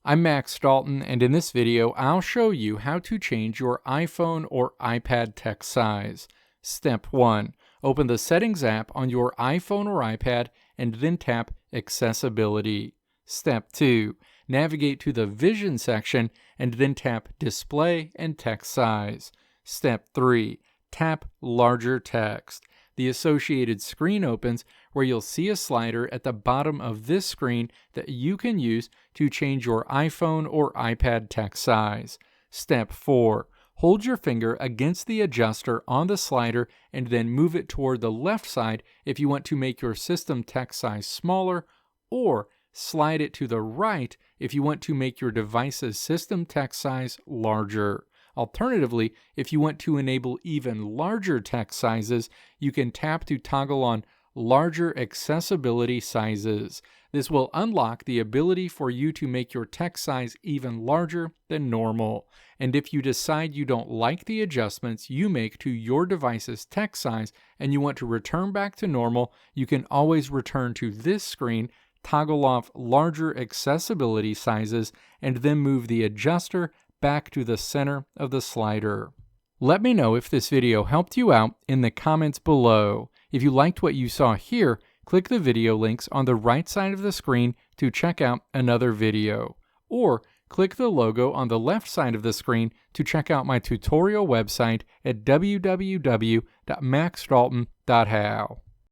I'm Max Dalton, and in this video, I'll show you how to change your iPhone or iPad text size. Step 1. Open the Settings app on your iPhone or iPad and then tap Accessibility. Step 2. Navigate to the Vision section and then tap Display and Text Size. Step 3. Tap Larger Text. The associated screen opens where you'll see a slider at the bottom of this screen that you can use to change your iPhone or iPad text size. Step 4. Hold your finger against the adjuster on the slider and then move it toward the left side if you want to make your system text size smaller, or slide it to the right if you want to make your device's system text size larger. Alternatively, if you want to enable even larger text sizes, you can tap to toggle on Larger Accessibility Sizes. This will unlock the ability for you to make your text size even larger than normal. And if you decide you don't like the adjustments you make to your device's text size and you want to return back to normal, you can always return to this screen, toggle off Larger Accessibility Sizes, and then move the adjuster back to the center of the slider. Let me know if this video helped you out in the comments below. If you liked what you saw here, click the video links on the right side of the screen to check out another video. Or click the logo on the left side of the screen to check out my tutorial website at www.maxdalton.how.